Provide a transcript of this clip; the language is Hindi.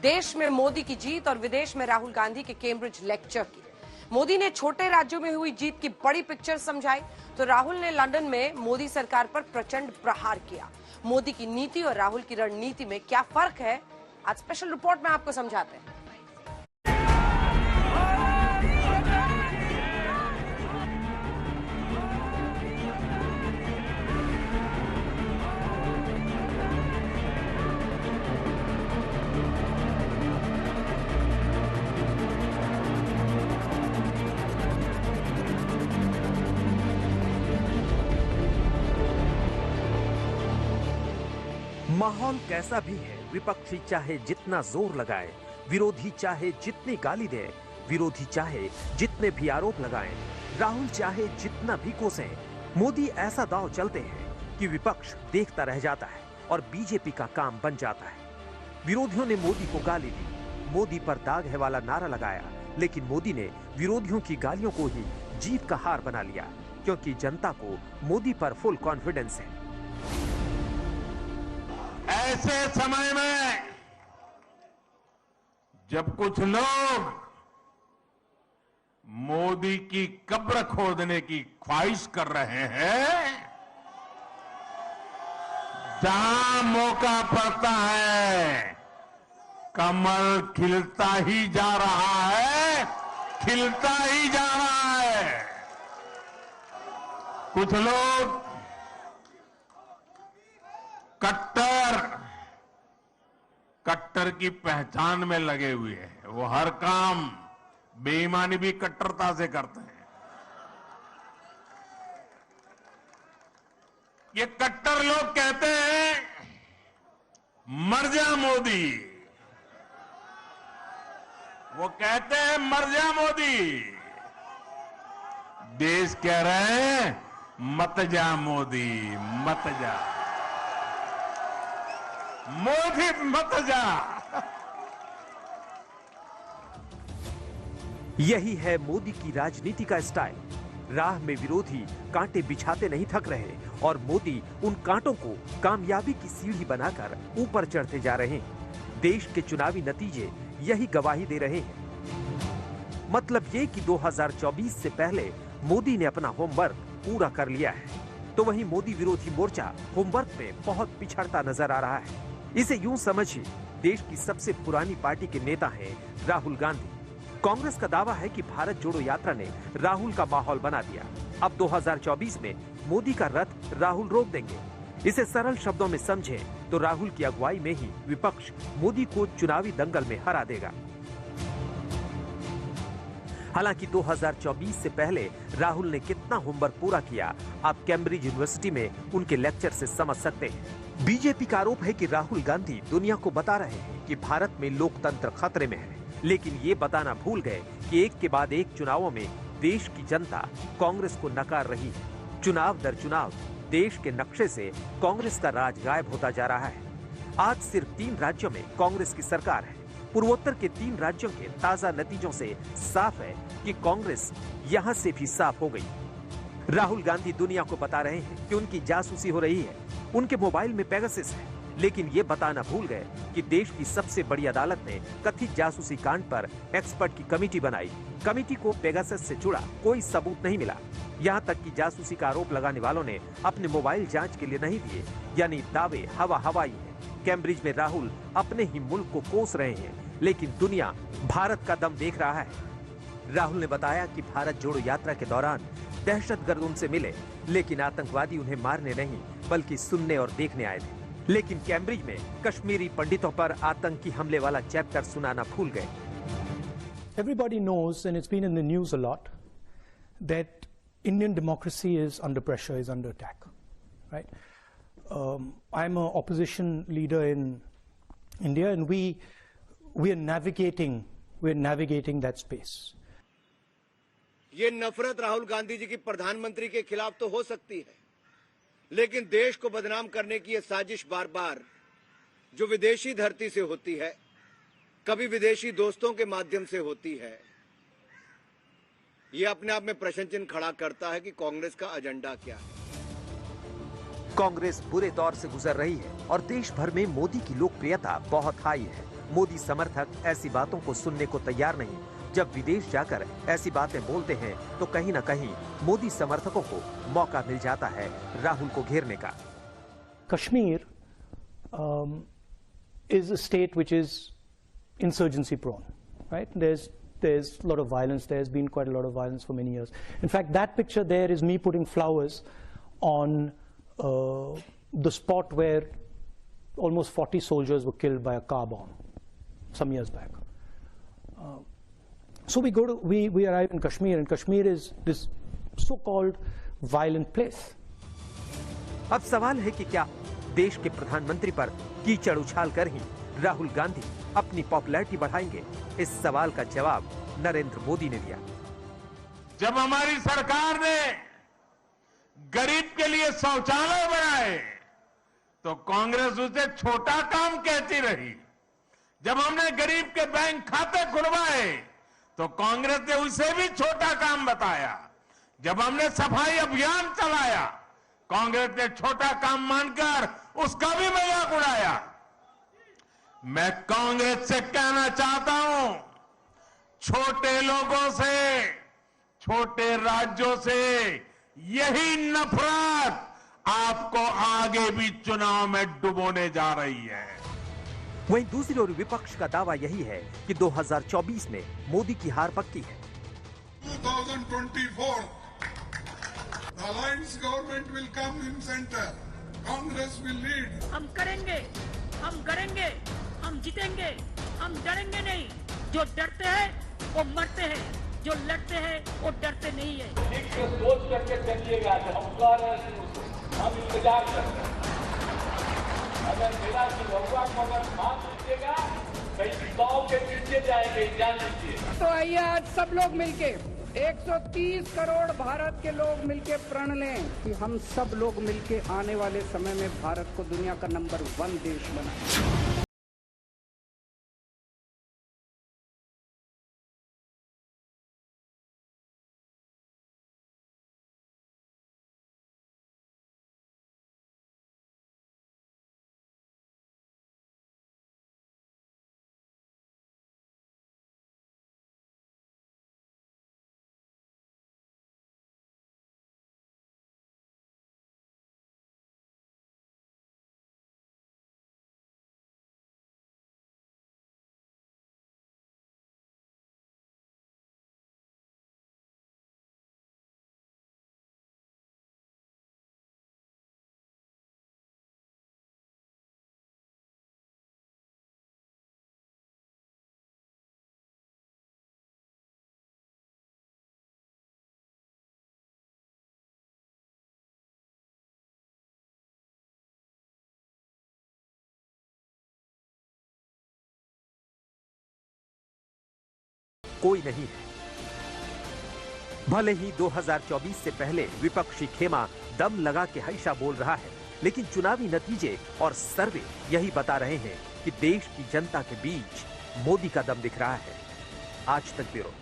देश में मोदी की जीत और विदेश में राहुल गांधी के कैम्ब्रिज लेक्चर की। मोदी ने छोटे राज्यों में हुई जीत की बड़ी पिक्चर समझाई, तो राहुल ने लंदन में मोदी सरकार पर प्रचंड प्रहार किया। मोदी की नीति और राहुल की रणनीति में क्या फर्क है, आज स्पेशल रिपोर्ट में आपको समझाते हैं। माहौल कैसा भी है, विपक्षी चाहे जितना जोर लगाए, विरोधी चाहे जितनी गाली दे, विरोधी चाहे जितने भी आरोप लगाएं, राहुल चाहे जितना भी कोसें, मोदी ऐसा दांव चलते हैं कि विपक्ष देखता रह जाता है और बीजेपी का काम बन जाता है। विरोधियों ने मोदी को गाली दी, मोदी पर दाग है वाला नारा लगाया, लेकिन मोदी ने विरोधियों की गालियों को ही जीत का हार बना लिया, क्योंकि जनता को मोदी पर फुल कॉन्फिडेंस है। ऐसे समय में जब कुछ लोग मोदी की कब्र खोदने की ख्वाहिश कर रहे हैं, जहां मौका पड़ता है कमल खिलता ही जा रहा है, खिलता ही जा रहा है। कुछ लोग कट्टर की पहचान में लगे हुए हैं। वो हर काम बेईमानी भी कट्टरता से करते हैं। ये कट्टर लोग कहते हैं मर जा मोदी, वो कहते हैं मर जा मोदी। देश कह रहे हैं मत जा मोदी, मत जा मोदी, मत जा। यही है मोदी की राजनीति का स्टाइल। राह में विरोधी कांटे बिछाते नहीं थक रहे और मोदी उन कांटों को कामयाबी की सीढ़ी बनाकर ऊपर चढ़ते जा रहे हैं। देश के चुनावी नतीजे यही गवाही दे रहे हैं। मतलब ये कि 2024 से पहले मोदी ने अपना होमवर्क पूरा कर लिया है, तो वहीं मोदी विरोधी मोर्चा होमवर्क में बहुत पिछड़ता नजर आ रहा है। इसे यूं समझिए, देश की सबसे पुरानी पार्टी के नेता हैं राहुल गांधी। कांग्रेस का दावा है कि भारत जोड़ो यात्रा ने राहुल का माहौल बना दिया। अब 2024 में मोदी का रथ राहुल रोक देंगे। इसे सरल शब्दों में समझें तो राहुल की अगुवाई में ही विपक्ष मोदी को चुनावी दंगल में हरा देगा। हालांकि 2024 से पहले राहुल ने कितना होमवर्क पूरा किया, आप कैम्ब्रिज यूनिवर्सिटी में उनके लेक्चर से समझ सकते हैं। बीजेपी का आरोप है कि राहुल गांधी दुनिया को बता रहे हैं कि भारत में लोकतंत्र खतरे में है, लेकिन ये बताना भूल गए कि एक के बाद एक चुनावों में देश की जनता कांग्रेस को नकार रही है। चुनाव दर चुनाव देश के नक्शे से कांग्रेस का राज गायब होता जा रहा है। आज सिर्फ 3 राज्यों में कांग्रेस की सरकार है। पूर्वोत्तर के 3 राज्यों के ताजा नतीजों से साफ है कि कांग्रेस यहां से भी साफ हो गई। राहुल गांधी दुनिया को बता रहे हैं कि उनकी जासूसी हो रही है, उनके मोबाइल में पेगासस है, लेकिन ये बताना भूल गए कि देश की सबसे बड़ी अदालत ने कथित जासूसी कांड पर एक्सपर्ट की कमेटी बनाई। कमेटी को पेगासस से जुड़ा कोई सबूत नहीं मिला। यहाँ तक कि जासूसी का आरोप लगाने वालों ने अपने मोबाइल जांच के लिए नहीं दिए, यानी दावे हवाई है। कैम्ब्रिज में राहुल अपने ही मुल्क को कोस रहे हैं, लेकिन दुनिया भारत का दम देख रहा है। राहुल ने बताया कि भारत जोड़ो यात्रा के दौरान दहशतगर्द उनसे मिले, लेकिन आतंकवादी उन्हें मारने नहीं बल्कि सुनने और देखने आए थे। लेकिन कैम्ब्रिज में कश्मीरी पंडितों पर आतंकी हमले वाला चैप्टर सुनाना भूल गए। Everybody knows, and it's been in the news a lot, that Indian democracy is under pressure, is under attack, right? I'm an opposition leader in India, and we are navigating that space. ये नफरत राहुल गांधी जी की प्रधानमंत्री के खिलाफ तो हो सकती है, लेकिन देश को बदनाम करने की ये साजिश बार बार जो विदेशी धरती से होती है, कभी विदेशी दोस्तों के माध्यम से होती है, ये अपने आप में प्रश्न चिन्ह खड़ा करता है कि कांग्रेस का एजेंडा क्या है। कांग्रेस बुरे दौर से गुजर रही है और देश भर में मोदी की लोकप्रियता बहुत हाई है। मोदी समर्थक ऐसी बातों को सुनने को तैयार नहीं। जब विदेश जाकर ऐसी बातें बोलते हैं तो कहीं न कहीं मोदी समर्थकों को मौका मिल जाता है राहुल को घेरने का। Kashmir is a state which is insurgency prone, right? There's a lot of violence. There's been quite a lot of violence for many years. In fact, that picture there is me putting flowers on the spot where almost 40 soldiers were killed by a car bomb some years back. So we arrive in Kashmir, and Kashmir is this so-called violent place. अब सवाल है कि क्या देश के प्रधानमंत्री पर कीचड़ उछालकर ही राहुल गांधी अपनी पॉपुलैरिटी बढ़ाएंगे? इस सवाल का जवाब नरेंद्र मोदी ने दिया। जब हमारी सरकार ने गरीब के लिए शौचालय बनाए तो कांग्रेस उसे छोटा काम कहती रही। जब हमने गरीब के बैंक खाते खुलवाए तो कांग्रेस ने उसे भी छोटा काम बताया। जब हमने सफाई अभियान चलाया कांग्रेस ने छोटा काम मानकर उसका भी मजाक उड़ाया। मैं कांग्रेस से कहना चाहता हूं, छोटे लोगों से, छोटे राज्यों से यही नफरत आपको आगे भी चुनाव में डुबोने जा रही है। वहीं दूसरी ओर विपक्ष का दावा यही है कि 2024 में मोदी की हार पक्की है। 2024, the alliance government will come in center. Congress will lead. हम करेंगे, हम जीतेंगे, हम डरेंगे नहीं। जो डरते हैं वो मरते हैं, जो लड़ते हैं वो डरते नहीं है। ठीक से सोच करके चलिएगा, हम इंतजार करते हैं। अगर मेरा चिरहुआ को अगर मान लीजिएगा, कहीं 100 के पीछे जाएंगे, जान लीजिए। तो आइए आज सब लोग मिलके 130 करोड़ भारत के लोग मिलके प्रण लें कि हम सब लोग मिलके आने वाले समय में भारत को दुनिया का नंबर 1 देश बनाएं। कोई नहीं है। भले ही 2024 से पहले विपक्षी खेमा दम लगा के हमेशा बोल रहा है, लेकिन चुनावी नतीजे और सर्वे यही बता रहे हैं कि देश की जनता के बीच मोदी का दम दिख रहा है। आज तक ब्यूरो।